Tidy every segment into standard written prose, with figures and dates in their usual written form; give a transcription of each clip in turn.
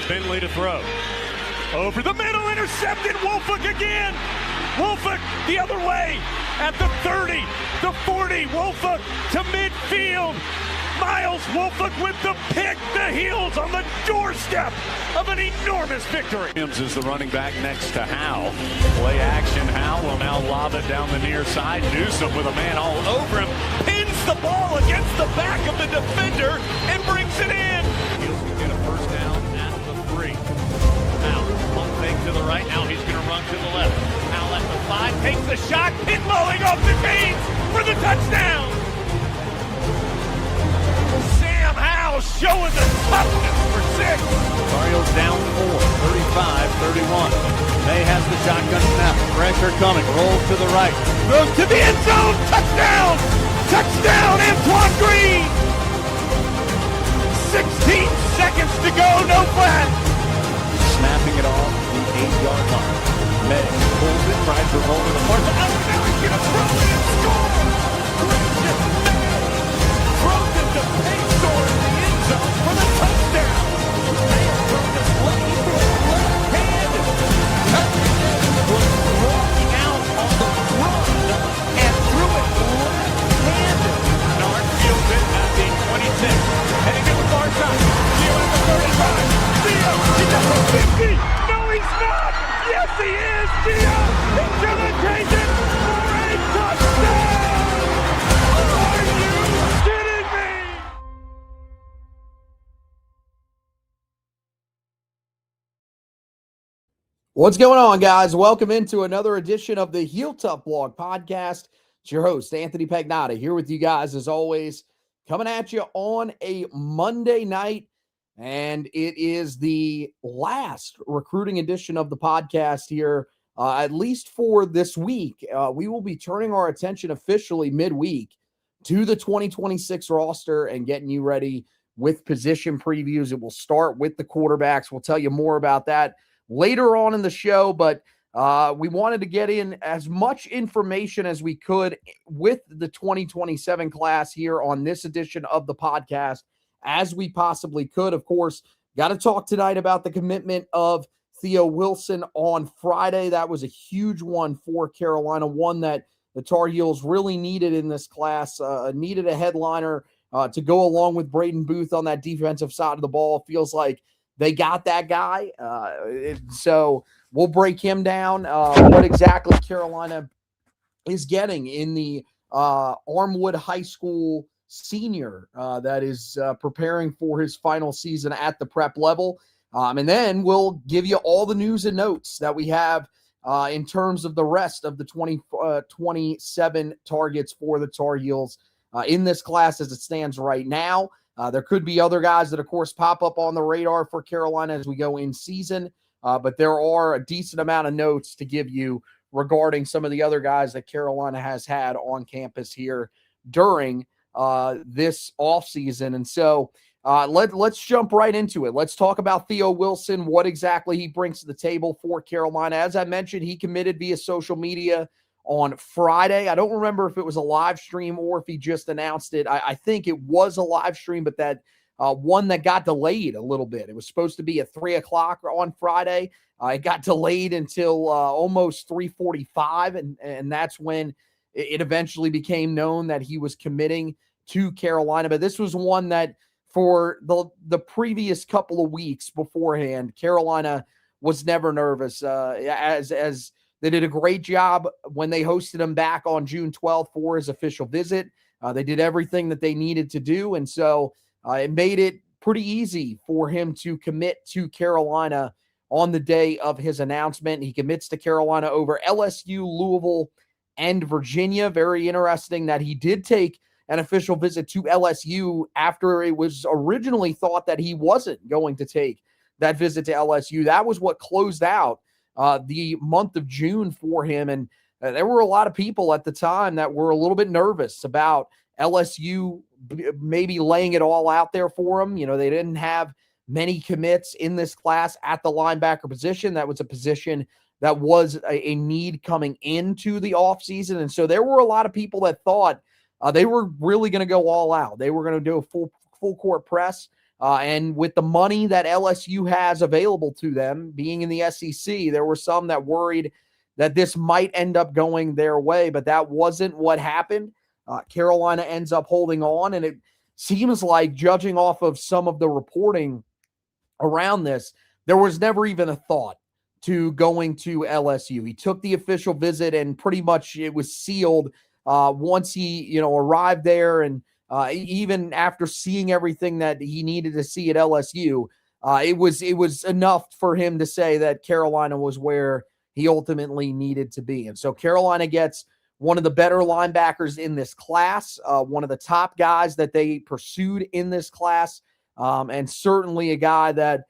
Finley to throw. Over the middle, intercepted. Wolfuk again. Wolfuk the other way at the 30, the 40. Wolfuk to midfield. Miles Wolfuk with the pick, the heels on the doorstep of an enormous victory. Williams is the running back next to Howe. Play action. Howe will now lob it down the near side. Newsome with a man all over him. Pins the ball against the back of the defender and brings it in. Heels can get a first down at the 3. Howe, pump fake to the right. Now he's going to run to the left. Howe at the 5, takes the shot. Pinballing off the chains for the touchdown. Howe showing the toughness for 6. Cardinals down 4, 35-31. May has the shotgun snap. Pressure coming. Rolls to the right. Throws to the end zone. Touchdown! Touchdown, Antoine Green! 16 seconds to go. No flag. Snapping it off the 8-yard line. May pulls it, tries to roll to the far side. Oh, now he's going to throw it and score! Christian May throws it to Paysor in the end zone for the touchdown. May throws it left hand. Was walking out on the run and threw it left-handed. Nard fields it at the 26. Heading to the far side. Theo at the 35. Theo, he's at the 50. No, he's not. Yes, he is. Theo into the Cajun for a touchdown. Are you kidding me? What's going on, guys? Welcome into another edition of the Heel Tough Blog Podcast. It's your host, Anthony Pagnotta, here with you guys as always, coming at you on a Monday night, and it is the last recruiting edition of the podcast here, at least for this week. We will be turning our attention officially midweek to the 2026 roster and getting you ready with position previews. It will start with the quarterbacks. We'll tell you more about that later on in the show, but we wanted to get in as much information as we could with the 2027 class here on this edition of the podcast as we possibly could. Of course, got to talk tonight about the commitment of Theo Wilson on Friday. That was a huge one for Carolina, one that the Tar Heels really needed in this class, needed a headliner to go along with Braden Booth on that defensive side of the ball. It feels like they got that guy. So we'll break him down, what exactly Carolina is getting in the Armwood High School senior that is preparing for his final season at the prep level. And then we'll give you all the news and notes that we have in terms of the rest of the 2027 targets for the Tar Heels in this class as it stands right now. There could be other guys that, of course, pop up on the radar for Carolina as we go in season, but there are a decent amount of notes to give you regarding some of the other guys that Carolina has had on campus here during this offseason. And so let's jump right into it. Let's talk about Theo Wilson, what exactly he brings to the table for Carolina. As I mentioned, he committed via social media on Friday. I don't remember if it was a live stream or if he just announced it. I think it was a live stream, but that one that got delayed a little bit. It was supposed to be at 3 o'clock on Friday. It got delayed until almost 3:45, and that's when it eventually became known that he was committing to Carolina. But this was one that for the previous couple of weeks beforehand, Carolina was never nervous. As they did a great job when they hosted him back on June 12th for his official visit. They did everything that they needed to do, and so it made it pretty easy for him to commit to Carolina on the day of his announcement. He commits to Carolina over LSU, Louisville, and Virginia. Very interesting that he did take an official visit to LSU after it was originally thought that he wasn't going to take that visit to LSU. That was what closed out the month of June for him. And there were a lot of people at the time that were a little bit nervous about LSU maybe laying it all out there for him. You know, they didn't have many commits in this class at the linebacker position. That was a position that was a need coming into the offseason. And so there were a lot of people that thought they were really going to go all out. They were going to do a full court press And with the money that LSU has available to them, being in the SEC, there were some that worried that this might end up going their way, but that wasn't what happened. Carolina ends up holding on, and it seems like, judging off of some of the reporting around this, there was never even a thought to going to LSU. He took the official visit, and pretty much it was sealed once he, arrived there. And even after seeing everything that he needed to see at LSU, it was enough for him to say that Carolina was where he ultimately needed to be. And so Carolina gets one of the better linebackers in this class, one of the top guys that they pursued in this class, and certainly a guy that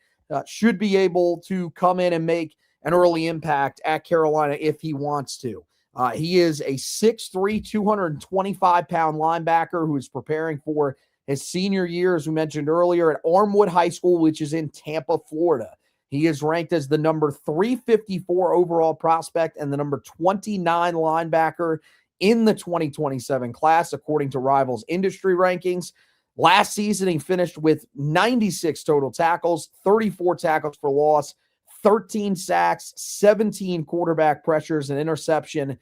should be able to come in and make an early impact at Carolina if he wants to. He is a 6'3", 225-pound linebacker who is preparing for his senior year, as we mentioned earlier, at Armwood High School, which is in Tampa, Florida. He is ranked as the number 354 overall prospect and the number 29 linebacker in the 2027 class, according to Rivals industry rankings. Last season, he finished with 96 total tackles, 34 tackles for loss, 13 sacks, 17 quarterback pressures, an interception,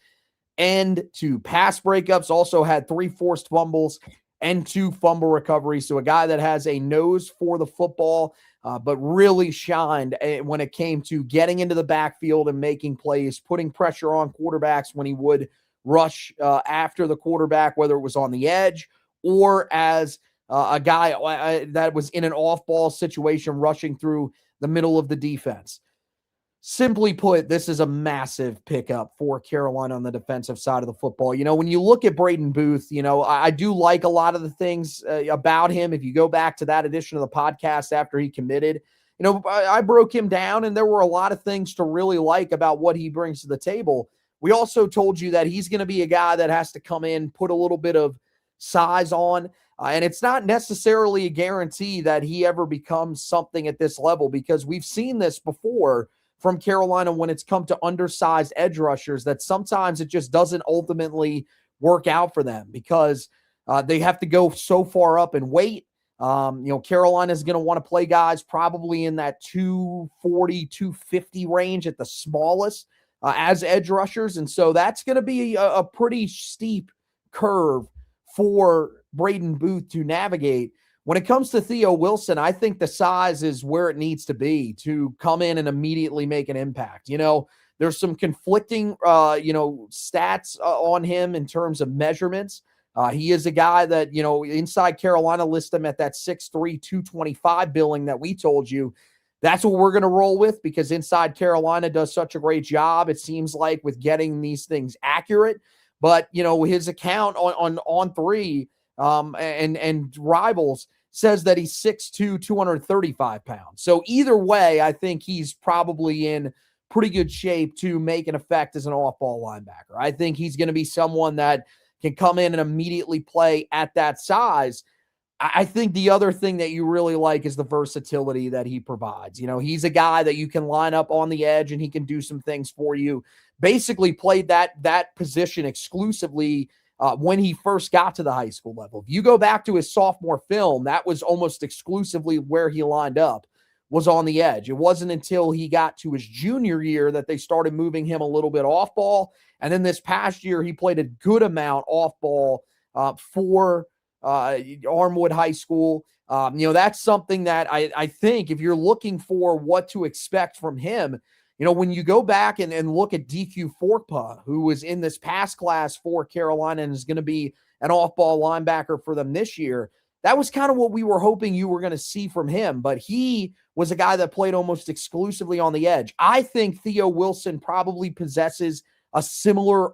and 2 pass breakups. Also had 3 forced fumbles and 2 fumble recoveries. So a guy that has a nose for the football, but really shined when it came to getting into the backfield and making plays, putting pressure on quarterbacks when he would rush after the quarterback, whether it was on the edge or as a guy that was in an off-ball situation rushing through the middle of the defense. Simply put, this is a massive pickup for Carolina on the defensive side of the football. When you look at Braden Booth, I do like a lot of the things about him. If you go back to that edition of the podcast after he committed, I broke him down, and there were a lot of things to really like about what he brings to the table. We also told you that he's going to be a guy that has to come in, put a little bit of size on, and it's not necessarily a guarantee that he ever becomes something at this level, because we've seen this before from Carolina when it's come to undersized edge rushers, that sometimes it just doesn't ultimately work out for them because they have to go so far up in weight. Carolina is going to want to play guys probably in that 240, 250 range at the smallest as edge rushers. And so that's going to be a pretty steep curve for Braden Booth to navigate. When it comes to Theo Wilson, I think the size is where it needs to be to come in and immediately make an impact. There's some conflicting, stats on him in terms of measurements. He is a guy that, inside Carolina list him at that 6'3", 225 billing that we told you. That's what we're going to roll with, because inside Carolina does such a great job, it seems like, with getting these things accurate. But, his account on On3 and Rivals says that he's 6'2", 235 pounds. So either way, I think he's probably in pretty good shape to make an effect as an off-ball linebacker. I think he's going to be someone that can come in and immediately play at that size. I think the other thing that you really like is the versatility that he provides. He's a guy that you can line up on the edge and he can do some things for you. Basically played that position exclusively when he first got to the high school level. If you go back to his sophomore film, that was almost exclusively where he lined up, was on the edge. It wasn't until he got to his junior year that they started moving him a little bit off ball. And then this past year, he played a good amount off ball for Armwood High School. That's something that I think if you're looking for what to expect from him, when you go back and look at DQ Forkpa, who was in this past class for Carolina and is going to be an off-ball linebacker for them this year, that was kind of what we were hoping you were going to see from him. But he was a guy that played almost exclusively on the edge. I think Theo Wilson probably possesses a similar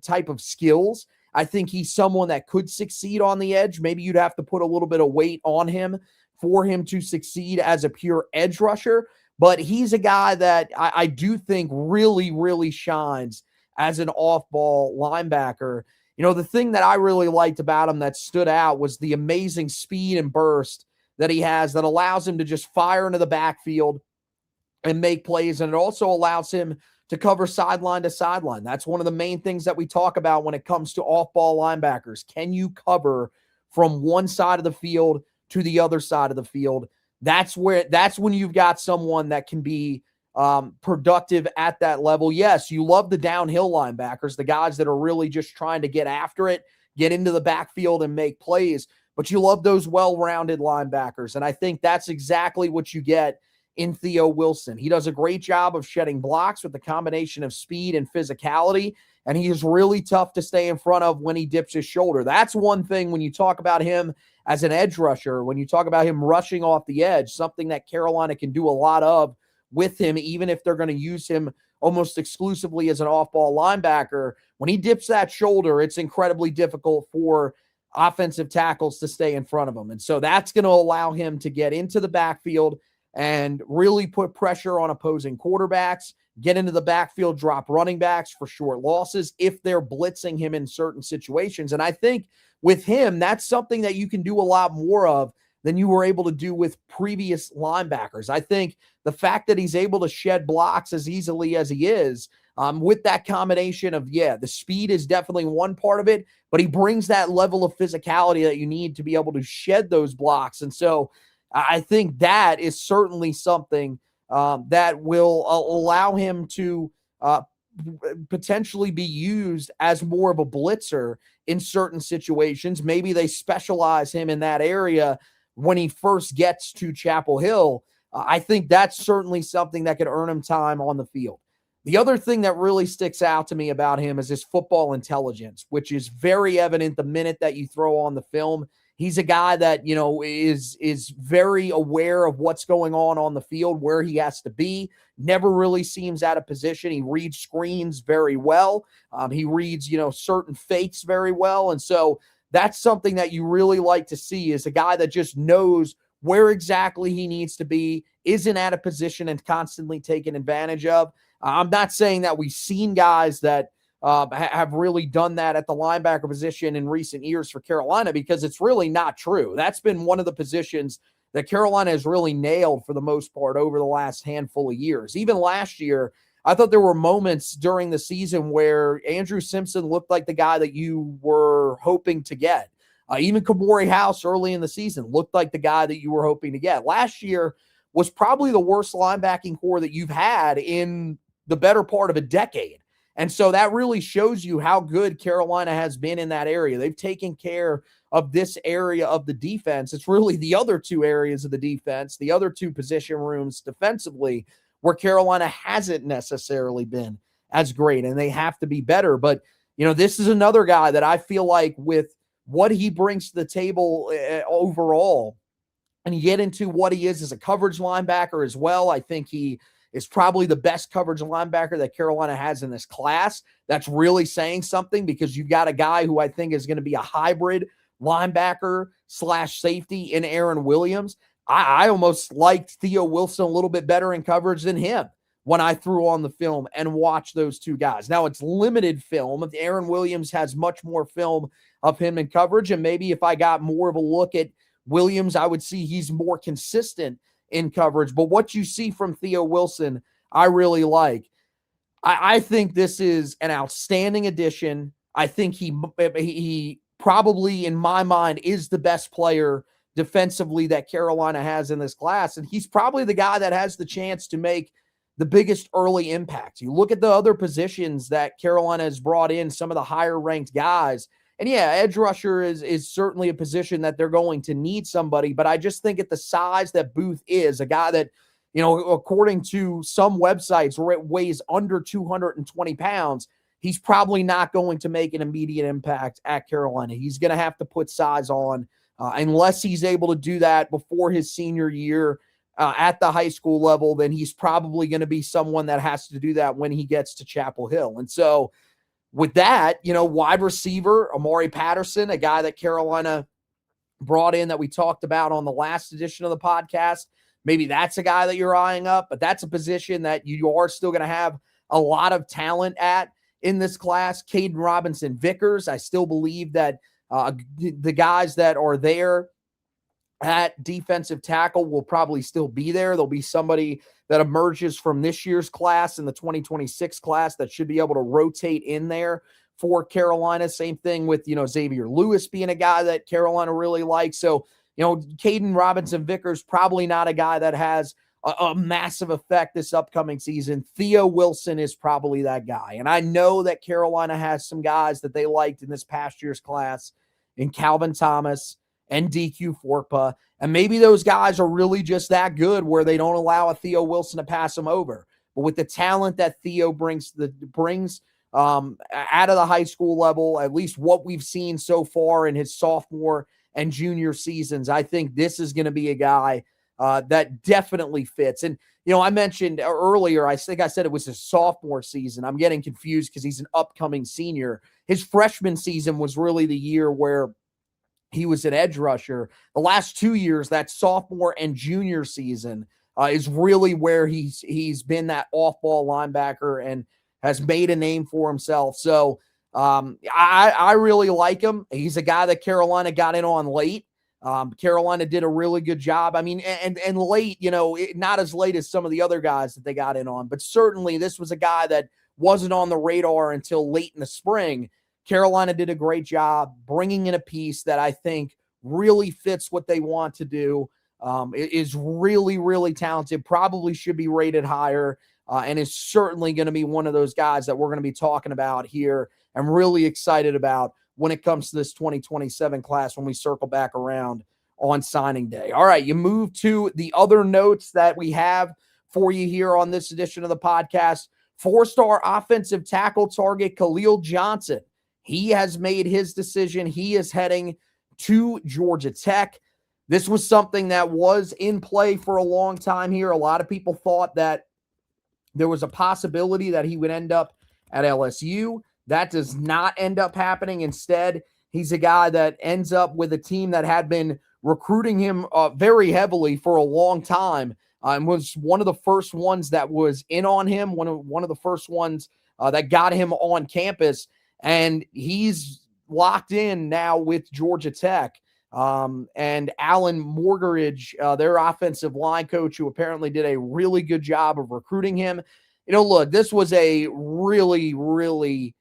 type of skills. I think he's someone that could succeed on the edge. Maybe you'd have to put a little bit of weight on him for him to succeed as a pure edge rusher. But he's a guy that I do think really, really shines as an off-ball linebacker. The thing that I really liked about him that stood out was the amazing speed and burst that he has that allows him to just fire into the backfield and make plays. And it also allows him to cover sideline to sideline. That's one of the main things that we talk about when it comes to off-ball linebackers. Can you cover from one side of the field to the other side of the field. That's when you've got someone that can be productive at that level. Yes, you love the downhill linebackers, the guys that are really just trying to get after it, get into the backfield and make plays, but you love those well-rounded linebackers. And I think that's exactly what you get in Theo Wilson. He does a great job of shedding blocks with the combination of speed and physicality, and he is really tough to stay in front of when he dips his shoulder. That's one thing when you talk about him as an edge rusher, when you talk about him rushing off the edge, something that Carolina can do a lot of with him, even if they're going to use him almost exclusively as an off-ball linebacker. When he dips that shoulder, it's incredibly difficult for offensive tackles to stay in front of him. And so that's going to allow him to get into the backfield and really put pressure on opposing quarterbacks, get into the backfield, drop running backs for short losses if they're blitzing him in certain situations. And I think with him, that's something that you can do a lot more of than you were able to do with previous linebackers. I think the fact that he's able to shed blocks as easily as he is, with that combination of, the speed is definitely one part of it, but he brings that level of physicality that you need to be able to shed those blocks. And so I think that is certainly something that will allow him to potentially be used as more of a blitzer in certain situations. Maybe they specialize him in that area when he first gets to Chapel Hill. I think that's certainly something that could earn him time on the field. The other thing that really sticks out to me about him is his football intelligence, which is very evident the minute that you throw on the film. He's a guy that, is very aware of what's going on the field, where he has to be, never really seems out of position. He reads screens very well. He reads, certain fakes very well. And so that's something that you really like to see, is a guy that just knows where exactly he needs to be, isn't out of position and constantly taken advantage of. I'm not saying that we've seen guys that have really done that at the linebacker position in recent years for Carolina, because it's really not true. That's been one of the positions that Carolina has really nailed for the most part over the last handful of years. Even last year, I thought there were moments during the season where Andrew Simpson looked like the guy that you were hoping to get. Even Kamori House early in the season looked like the guy that you were hoping to get. Last year was probably the worst linebacking core that you've had in the better part of a decade. And so that really shows you how good Carolina has been in that area. They've taken care of this area of the defense. It's really the other two areas of the defense, the other two position rooms defensively, where Carolina hasn't necessarily been as great, and they have to be better. But, this is another guy that I feel like, with what he brings to the table overall, and you get into what he is as a coverage linebacker as well, I think he is probably the best coverage linebacker that Carolina has in this class. That's really saying something, because you've got a guy who I think is going to be a hybrid linebacker / safety in Aaron Williams. I almost liked Theo Wilson a little bit better in coverage than him when I threw on the film and watched those two guys. Now, it's limited film. Aaron Williams has much more film of him in coverage, and maybe if I got more of a look at Williams, I would see he's more consistent in coverage. But what you see from Theo Wilson, I really like. I think this is an outstanding addition. I think he probably, in my mind, is the best player defensively that Carolina has in this class. And he's probably the guy that has the chance to make the biggest early impact. You look at the other positions that Carolina has brought in, some of the higher ranked guys. And edge rusher is certainly a position that they're going to need somebody. But I just think at the size that Booth is, a guy that, according to some websites, weighs under 220 pounds, he's probably not going to make an immediate impact at Carolina. He's going to have to put size on unless he's able to do that before his senior year at the high school level. Then he's probably going to be someone that has to do that when he gets to Chapel Hill. And so with that, wide receiver, Amari Patterson, a guy that Carolina brought in that we talked about on the last edition of the podcast. Maybe that's a guy that you're eyeing up, but that's a position that you are still going to have a lot of talent at in this class. Caden Robinson Vickers, I still believe that the guys that are there at defensive tackle will probably still be there. There'll be somebody that emerges from this year's class in the 2026 class that should be able to rotate in there for Carolina. Same thing with, Xavier Lewis being a guy that Carolina really likes. So Caden Robinson-Vickers, probably not a guy that has a massive effect this upcoming season. Theo Wilson is probably that guy. And I know that Carolina has some guys that they liked in this past year's class in Calvin Thomas and DQ Forkpa. And maybe those guys are really just that good where they don't allow a Theo Wilson to pass them over. But with the talent that Theo brings out of the high school level, at least what we've seen so far in his sophomore and junior seasons, I think this is going to be a guy that definitely fits. And, I mentioned earlier, I think I said it was his sophomore season. I'm getting confused because he's an upcoming senior. His freshman season was really the year where he was an edge rusher. The last 2 years, that sophomore and junior season, is really where he's been that off-ball linebacker and has made a name for himself. So I really like him. He's a guy that Carolina got in on late. Carolina did a really good job. I mean, and late, not as late as some of the other guys that they got in on, but certainly this was a guy that wasn't on the radar until late in the spring. Carolina did a great job bringing in a piece that I think really fits what they want to do. Is really, really talented, probably should be rated higher, and is certainly going to be one of those guys that we're going to be talking about here. I'm really excited about when it comes to this 2027 class when we circle back around on signing day. All right, you move to the other notes that we have for you here on this edition of the podcast. 4-star offensive tackle target Khalil Johnson. He has made his decision. He is heading to Georgia Tech. This was something that was in play for a long time here. A lot of people thought that there was a possibility that he would end up at LSU. That does not end up happening. Instead, he's a guy that ends up with a team that had been recruiting him very heavily for a long time, and was one of the first ones that was in on him, one of the first ones that got him on campus. And he's locked in now with Georgia Tech. And Alan Morgaridge, their offensive line coach, who apparently did a really good job of recruiting him. Look, this was a really, really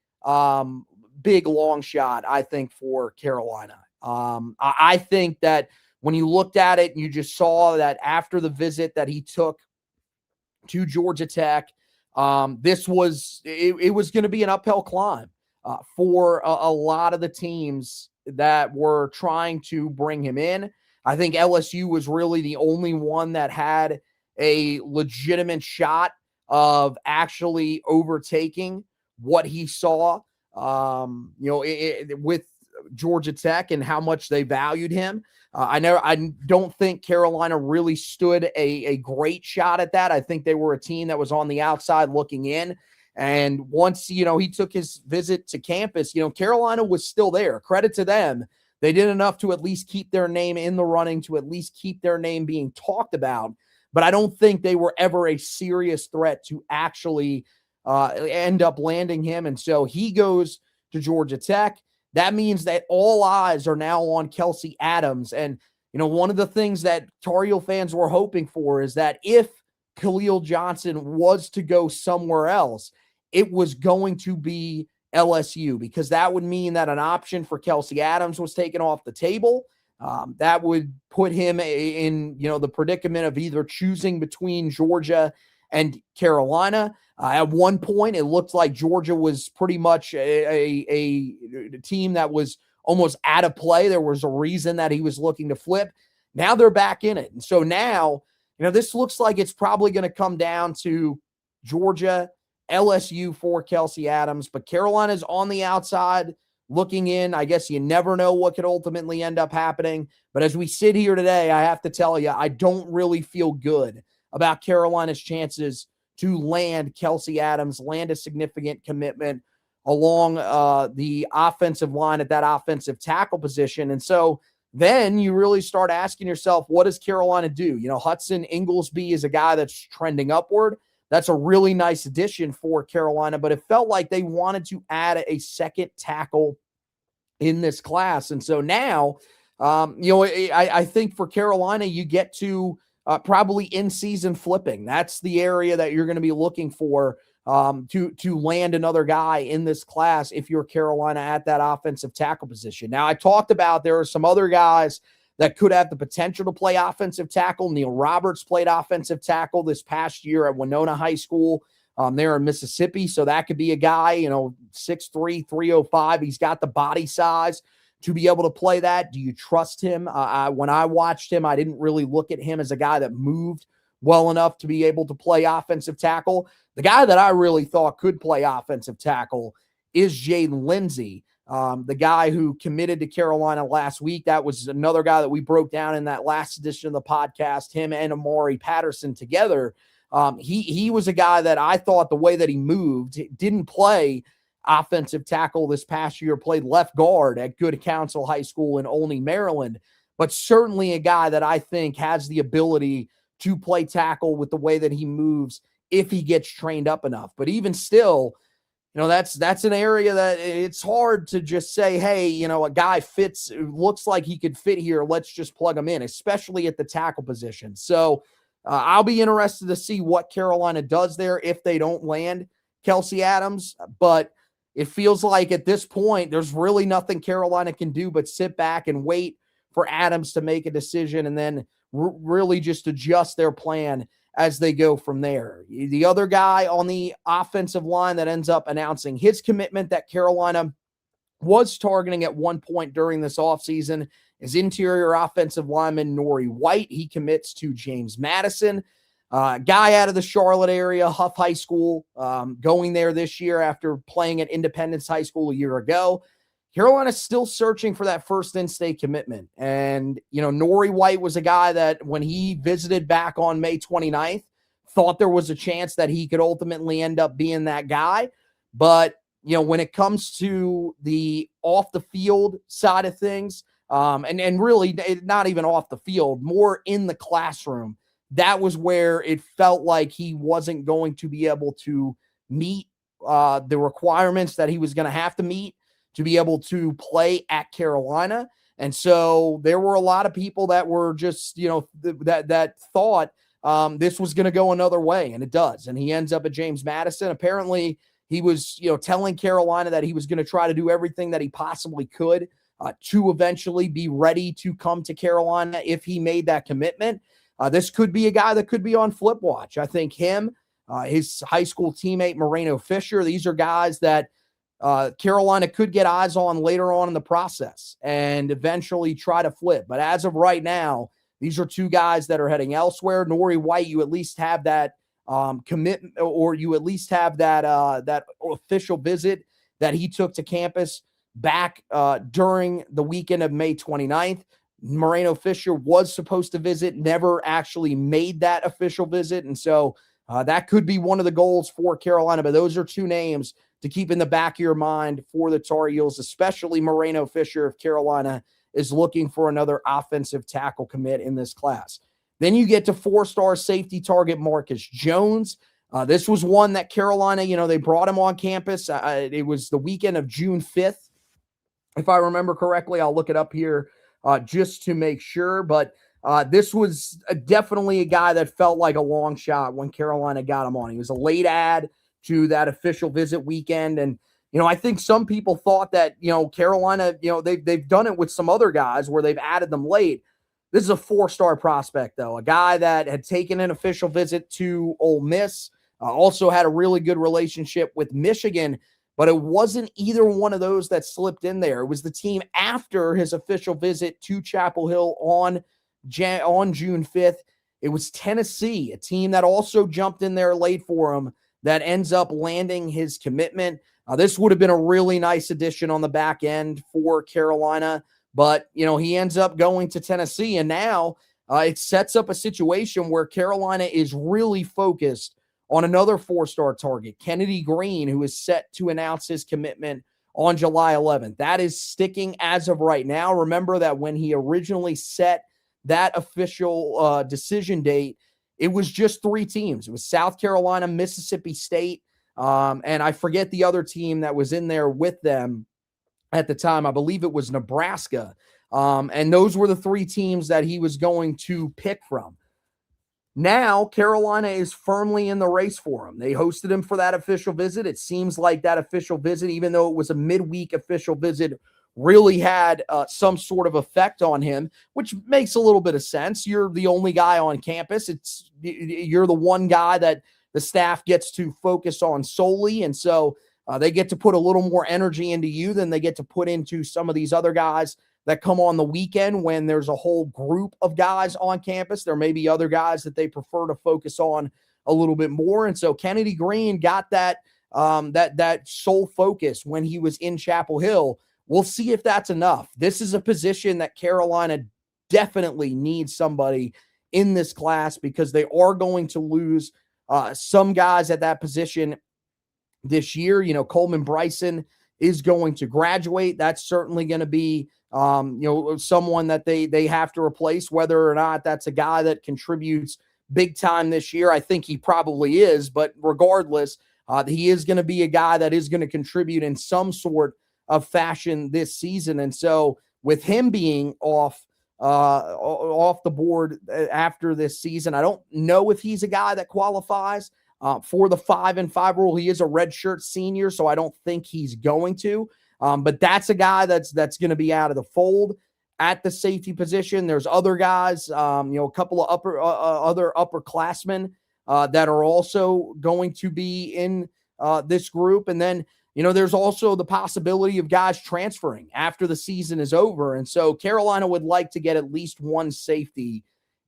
big long shot, I think, for Carolina. I think that when you looked at it and you just saw that after the visit that he took to Georgia Tech, it was going to be an uphill climb for a lot of the teams that were trying to bring him in. I think LSU was really the only one that had a legitimate shot of actually overtaking what he saw, with Georgia Tech and how much they valued him. I don't think Carolina really stood a great shot at that. I think they were a team that was on the outside looking in. And once, he took his visit to campus, Carolina was still there. Credit to them. They did enough to at least keep their name in the running, to at least keep their name being talked about. But I don't think they were ever a serious threat to actually end up landing him. And so he goes to Georgia Tech. That means that all eyes are now on Kelsey Adams. And, one of the things that Tar Heel fans were hoping for is that if Khalil Johnson was to go somewhere else, it was going to be LSU, because that would mean that an option for Kelsey Adams was taken off the table. That would put him in, the predicament of either choosing between Georgia and Carolina. At one point, it looked like Georgia was pretty much a team that was almost out of play. There was a reason that he was looking to flip. Now they're back in it. And so now, this looks like it's probably going to come down to Georgia, LSU for Kelsey Adams, but Carolina's on the outside looking in. I guess you never know what could ultimately end up happening. But as we sit here today, I have to tell you, I don't really feel good about Carolina's chances to land Kelsey Adams, land a significant commitment along the offensive line at that offensive tackle position. And so then you really start asking yourself, what does Carolina do? Hudson Inglesby is a guy that's trending upward. That's a really nice addition for Carolina, but it felt like they wanted to add a second tackle in this class. And so now, I think for Carolina, you get to probably in-season flipping. That's the area that you're going to be looking for to land another guy in this class if you're Carolina at that offensive tackle position. Now, I talked about there are some other guys that could have the potential to play offensive tackle. Neil Roberts played offensive tackle this past year at Winona High School there in Mississippi. So that could be a guy, 6'3", 305. He's got the body size to be able to play that. Do you trust him? When I watched him, I didn't really look at him as a guy that moved well enough to be able to play offensive tackle. The guy that I really thought could play offensive tackle is Jaden Lindsey, the guy who committed to Carolina last week. That was another guy that we broke down in that last edition of the podcast, him and Amari Patterson together. He was a guy that I thought the way that he moved, didn't play offensive tackle this past year, played left guard at Good Counsel High School in Olney, Maryland, but certainly a guy that I think has the ability to play tackle with the way that he moves if he gets trained up enough. But even still, that's an area that it's hard to just say, hey, a guy fits, looks like he could fit here, let's just plug him in, especially at the tackle position. So I'll be interested to see what Carolina does there if they don't land Kelsey Adams. But it feels like at this point, there's really nothing Carolina can do but sit back and wait for Adams to make a decision and then really just adjust their plan as they go from there. The other guy on the offensive line that ends up announcing his commitment that Carolina was targeting at one point during this offseason is interior offensive lineman Nori White. He commits to James Madison, guy out of the Charlotte area, Huff High School, going there this year after playing at Independence High School a year ago. Carolina's still searching for that first in-state commitment. And, Nori White was a guy that when he visited back on May 29th, thought there was a chance that he could ultimately end up being that guy. But, when it comes to the off the field side of things, and really not even off the field, more in the classroom, that was where it felt like he wasn't going to be able to meet the requirements that he was going to have to meet to be able to play at Carolina. And so there were a lot of people that were just, that thought this was going to go another way, and it does. And he ends up at James Madison. Apparently he was, telling Carolina that he was going to try to do everything that he possibly could to eventually be ready to come to Carolina if he made that commitment. This could be a guy that could be on flip watch. I think him, his high school teammate Moreno Fisher, these are guys that Carolina could get eyes on later on in the process and eventually try to flip. But as of right now, these are two guys that are heading elsewhere. Nori White, you at least have that commitment, or you at least have that official visit that he took to campus back during the weekend of May 29th. Moreno Fisher was supposed to visit, never actually made that official visit. And so that could be one of the goals for Carolina. But those are two names to keep in the back of your mind for the Tar Heels, especially Moreno Fisher if Carolina is looking for another offensive tackle commit in this class. Then you get to four-star safety target Marcus Jones. This was one that Carolina, they brought him on campus. It was the weekend of June 5th. If I remember correctly, I'll look it up here just to make sure. But this was definitely a guy that felt like a long shot when Carolina got him on. He was a late add to that official visit weekend. And, I think some people thought that, Carolina, they've done it with some other guys where they've added them late. This is a four-star prospect, though, a guy that had taken an official visit to Ole Miss, also had a really good relationship with Michigan, but it wasn't either one of those that slipped in there. It was the team after his official visit to Chapel Hill on June 5th. It was Tennessee, a team that also jumped in there late for him, that ends up landing his commitment. This would have been a really nice addition on the back end for Carolina, but, he ends up going to Tennessee, and now it sets up a situation where Carolina is really focused on another four-star target, Kennedy Green, who is set to announce his commitment on July 11th. That is sticking as of right now. Remember that when he originally set that official decision date, it was just three teams. It was South Carolina, Mississippi State, and I forget the other team that was in there with them at the time. I believe it was Nebraska. And those were the three teams that he was going to pick from. Now, Carolina is firmly in the race for him. They hosted him for that official visit. It seems like that official visit, even though it was a midweek official visit, really had some sort of effect on him, which makes a little bit of sense. You're the only guy on campus. You're the one guy that the staff gets to focus on solely. And so they get to put a little more energy into you than they get to put into some of these other guys that come on the weekend when there's a whole group of guys on campus. There may be other guys that they prefer to focus on a little bit more. And so Kennedy Green got that sole focus when he was in Chapel Hill. We'll see if that's enough. This is a position that Carolina definitely needs somebody in this class because they are going to lose some guys at that position this year. You know, Coleman Bryson is going to graduate. That's certainly going to be, someone that they have to replace, whether or not that's a guy that contributes big time this year. I think he probably is, but regardless, he is going to be a guy that is going to contribute in some sort of fashion this season. And so with him being off the board after this season, I don't know if he's a guy that qualifies for the 5-5 rule. He is a redshirt senior, so I don't think he's going to. But that's a guy that's going to be out of the fold at the safety position. There's other guys, a couple of other upperclassmen that are also going to be in this group. And then, there's also the possibility of guys transferring after the season is over. And so Carolina would like to get at least one safety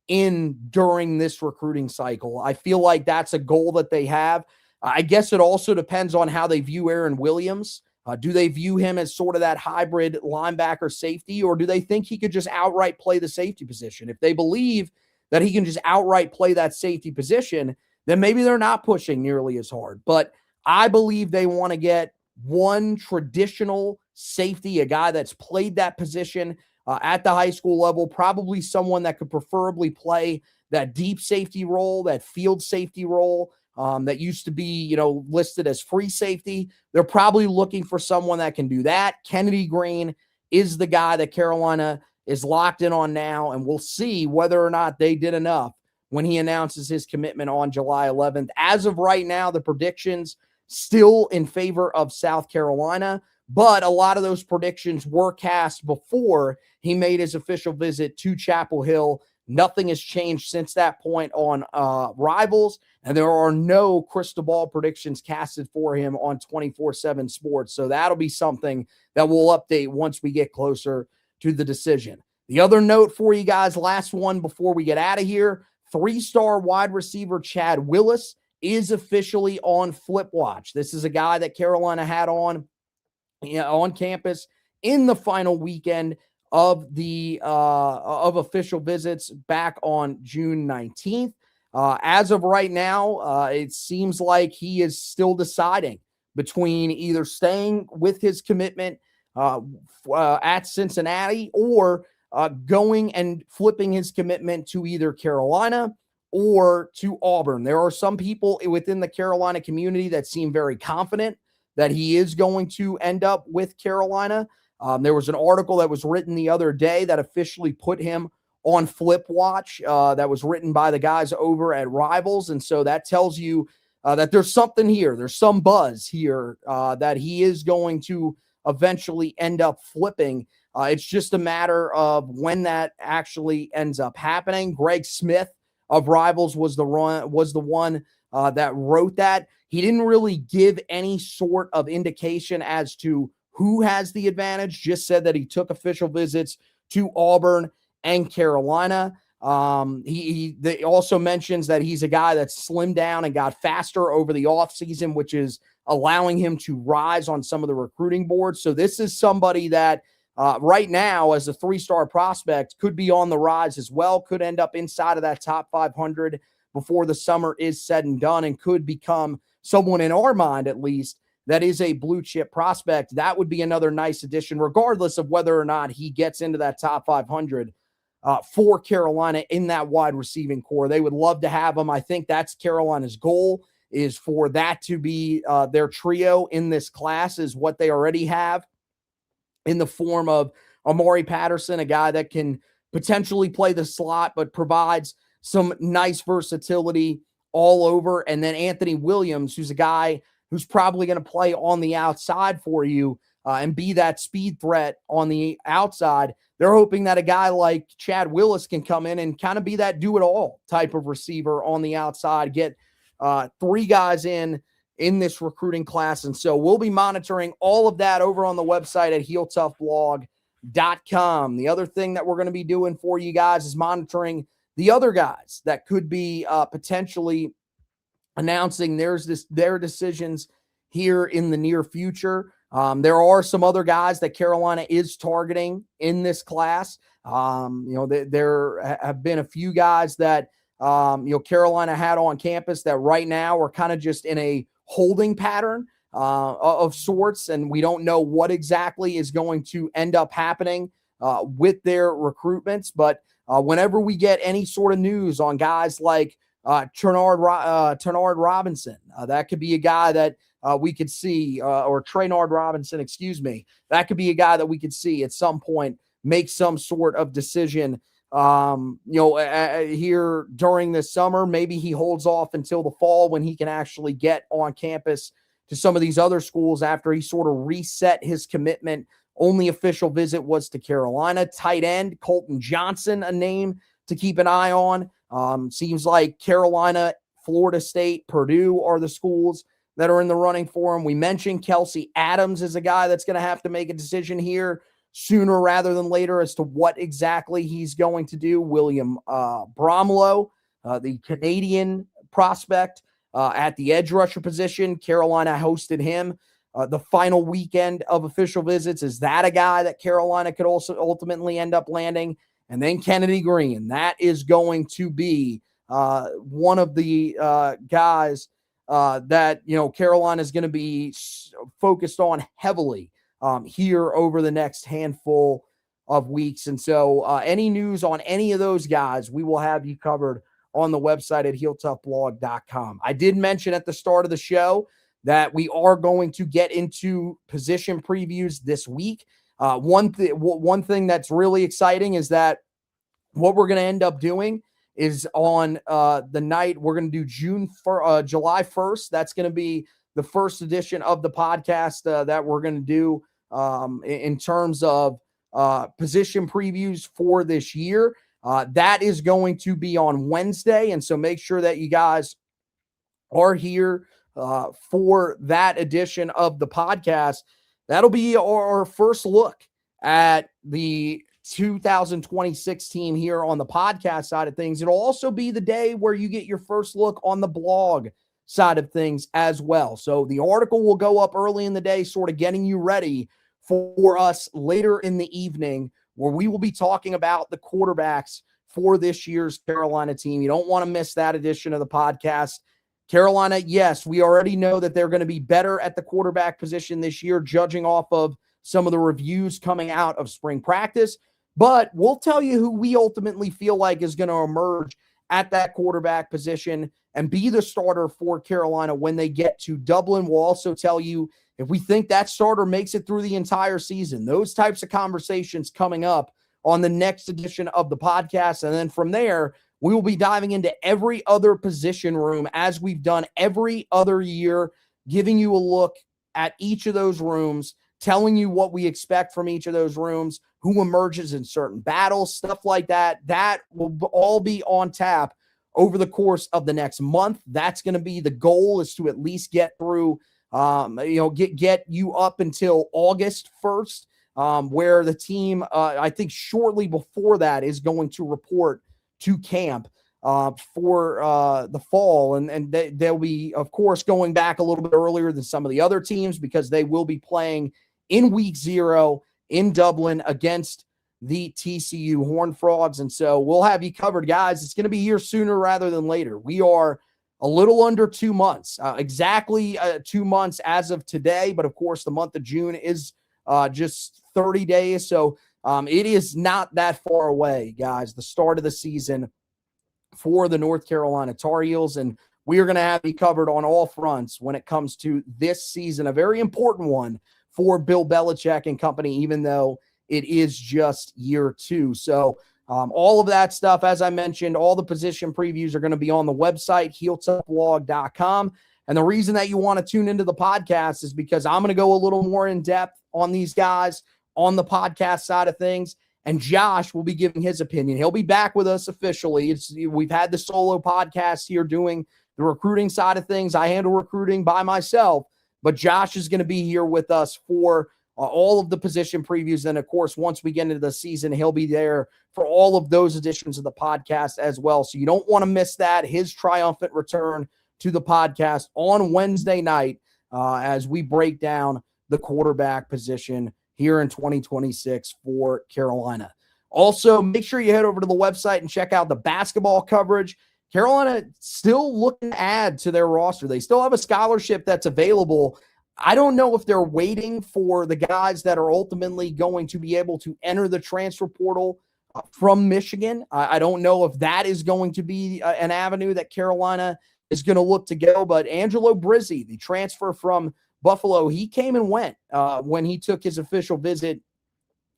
in during this recruiting cycle. I feel like that's a goal that they have. I guess it also depends on how they view Aaron Williams. Do they view him as sort of that hybrid linebacker safety, or do they think he could just outright play the safety position? If they believe that he can just outright play that safety position, then maybe they're not pushing nearly as hard. But I believe they want to get one traditional safety, a guy that's played that position at the high school level, probably someone that could preferably play that deep safety role, that field safety role, that used to be, listed as free safety. They're probably looking for someone that can do that. Kennedy Green is the guy that Carolina is locked in on now, and we'll see whether or not they did enough when he announces his commitment on July 11th. As of right now, the predictions still in favor of South Carolina, but a lot of those predictions were cast before he made his official visit to Chapel Hill. Nothing has changed since that point on Rivals, and there are no crystal ball predictions casted for him on 24/7 Sports. So that'll be something that we'll update once we get closer to the decision. The other note for you guys, last one before we get out of here, 3-star wide receiver Chad Willis is officially on Flip Watch. This is a guy that Carolina had on campus in the final weekend of the official visits back on June 19th. As of right now, it seems like he is still deciding between either staying with his commitment at Cincinnati or going and flipping his commitment to either Carolina or to Auburn. There are some people within the Carolina community that seem very confident that he is going to end up with Carolina. There was an article that was written the other day that officially put him on Flip Watch that was written by the guys over at Rivals. And so that tells you that there's something here. There's some buzz here that he is going to eventually end up flipping. It's just a matter of when that actually ends up happening. Greg Smith of Rivals was the one that wrote that. He didn't really give any sort of indication as to who has the advantage, just said that he took official visits to Auburn and Carolina. They also mentions that he's a guy that's slimmed down and got faster over the offseason, which is allowing him to rise on some of the recruiting boards. So this is somebody that right now, as a 3-star prospect, could be on the rise as well, could end up inside of that top 500 before the summer is said and done, and could become someone, in our mind at least, that is a blue chip prospect. That would be another nice addition, regardless of whether or not he gets into that top 500 for Carolina in that wide receiving core. They would love to have him. I think that's Carolina's goal, is for that to be their trio in this class, is what they already have in the form of Amari Patterson, a guy that can potentially play the slot, but provides some nice versatility all over. And then Anthony Williams, who's a guy who's probably going to play on the outside for you, and be that speed threat on the outside. They're hoping that a guy like Chad Willis can come in and kind of be that do-it-all type of receiver on the outside, get 3 guys in this recruiting class. And so we'll be monitoring all of that over on the website at HeelToughBlog.com. The other thing that we're going to be doing for you guys is monitoring the other guys that could be potentially announcing their decisions here in the near future. There are some other guys that Carolina is targeting in this class. There have been a few guys that, Carolina had on campus that right now are kind of just in a holding pattern of sorts, and we don't know what exactly is going to end up happening with their recruitments. But whenever we get any sort of news on guys like Trenard Robinson, that could be a guy that we could see, or Trenard Robinson, excuse me, that could be a guy that we could see at some point make some sort of decision, here during this summer. Maybe he holds off until the fall when he can actually get on campus to some of these other schools after he sort of reset his commitment. Only official visit was to Carolina. Tight end Colton Johnson, a name to keep an eye on. Seems like Carolina, Florida State, Purdue are the schools that are in the running for him. We mentioned Kelsey Adams is a guy that's going to have to make a decision here sooner rather than later as to what exactly he's going to do. William Bromlow, the Canadian prospect at the edge rusher position, Carolina hosted him the final weekend of official visits. Is that a guy that Carolina could also ultimately end up landing? And then Kennedy Green, that is going to be one of the guys that, Carolina is going to be focused on heavily here over the next handful of weeks. And so any news on any of those guys, we will have you covered on the website at HeelToughBlog.com. I did mention at the start of the show that we are going to get into position previews this week. One thing that's really exciting is that what we're going to end up doing is on the night we're going to do July 1st. That's going to be the first edition of the podcast that we're going to do in terms of position previews for this year. That is going to be on Wednesday. And so make sure that you guys are here for that edition of the podcast. That'll be our first look at the 2026 team here on the podcast side of things. It'll also be the day where you get your first look on the blog side of things as well. So the article will go up early in the day, sort of getting you ready for us later in the evening, where we will be talking about the quarterbacks for this year's Carolina team. You don't want to miss that edition of the podcast. Carolina, yes, we already know that they're going to be better at the quarterback position this year, judging off of some of the reviews coming out of spring practice. But we'll tell you who we ultimately feel like is going to emerge at that quarterback position and be the starter for Carolina when they get to Dublin. We'll also tell you if we think that starter makes it through the entire season. Those types of conversations coming up on the next edition of the podcast. And then from there, we will be diving into every other position room as we've done every other year, giving you a look at each of those rooms, telling you what we expect from each of those rooms, who emerges in certain battles, stuff like that. That will all be on tap over the course of the next month. That's going to be the goal, is to at least get through, get you up until August 1st, where the team, I think shortly before that, is going to report to camp for the fall. And they'll be, of course, going back a little bit earlier than some of the other teams because they will be playing in week 0 in Dublin against the TCU Horned Frogs. And so we'll have you covered, guys. It's going to be here sooner rather than later. We are a little under 2 months, exactly 2 months as of today. But of course, the month of June is just 30 days. So it is not that far away, guys, the start of the season for the North Carolina Tar Heels. And we are going to have you covered on all fronts when it comes to this season, a very important one for Bill Belichick and company, even though it is just year 2. So all of that stuff, as I mentioned, all the position previews are going to be on the website, HeelToughBlog.com. And the reason that you want to tune into the podcast is because I'm going to go a little more in depth on these guys on the podcast side of things. And Josh will be giving his opinion. He'll be back with us officially. We've had the solo podcast here doing the recruiting side of things. I handle recruiting by myself, but Josh is going to be here with us for all of the position previews. And of course, once we get into the season, he'll be there for all of those editions of the podcast as well. So you don't want to miss that. His triumphant return to the podcast on Wednesday night as we break down the quarterback position here in 2026 for Carolina. Also, make sure you head over to the website and check out the basketball coverage. Carolina still looking to add to their roster. They still have a scholarship that's available. I don't know if they're waiting for the guys that are ultimately going to be able to enter the transfer portal from Michigan. I don't know if that is going to be an avenue that Carolina is going to look to go. But Angelo Brizzi, the transfer from Buffalo, he came and went when he took his official visit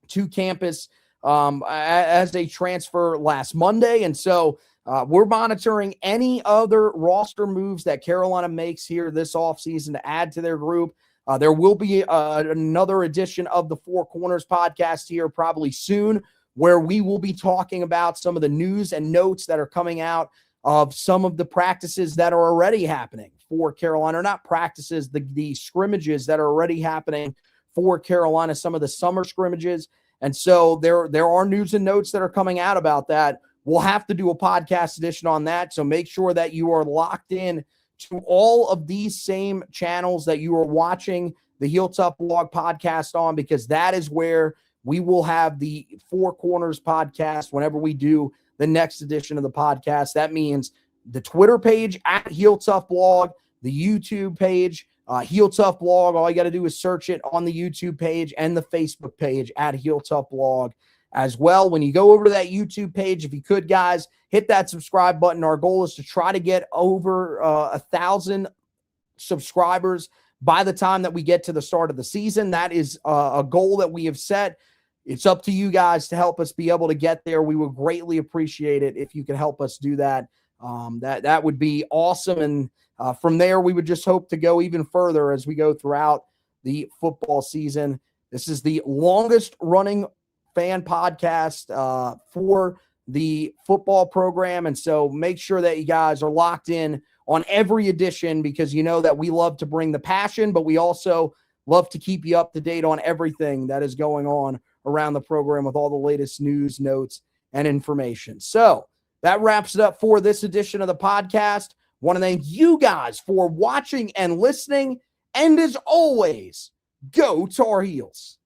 to campus as a transfer last Monday. And so we're monitoring any other roster moves that Carolina makes here this offseason to add to their group. There will be another edition of the Four Corners podcast here probably soon, where we will be talking about some of the news and notes that are coming out of some of the practices that are already happening for Carolina, or not practices, the scrimmages that are already happening for Carolina, some of the summer scrimmages. And so there are news and notes that are coming out about that. We'll have to do a podcast edition on that. So make sure that you are locked in to all of these same channels that you are watching the Heel Tough Blog podcast on, because that is where we will have the Four Corners podcast whenever we do the next edition of the podcast. That means the Twitter page at Heel Tough Blog, the YouTube page, Heel Tough Blog. All you got to do is search it on the YouTube page and the Facebook page at Heel Tough Blog as well. When you go over to that YouTube page, if you could, guys, hit that subscribe button. Our goal is to try to get over 1,000 subscribers by the time that we get to the start of the season. That is a goal that we have set. It's up to you guys to help us be able to get there. We would greatly appreciate it if you could help us do that. That would be awesome. And from there, we would just hope to go even further as we go throughout the football season. This is the longest running fan podcast for the football program. And so make sure that you guys are locked in on every edition, because you know that we love to bring the passion, but we also love to keep you up to date on everything that is going on around the program with all the latest news, notes, and information. So that wraps it up for this edition of the podcast. Want to thank you guys for watching and listening. And as always, go Tar Heels.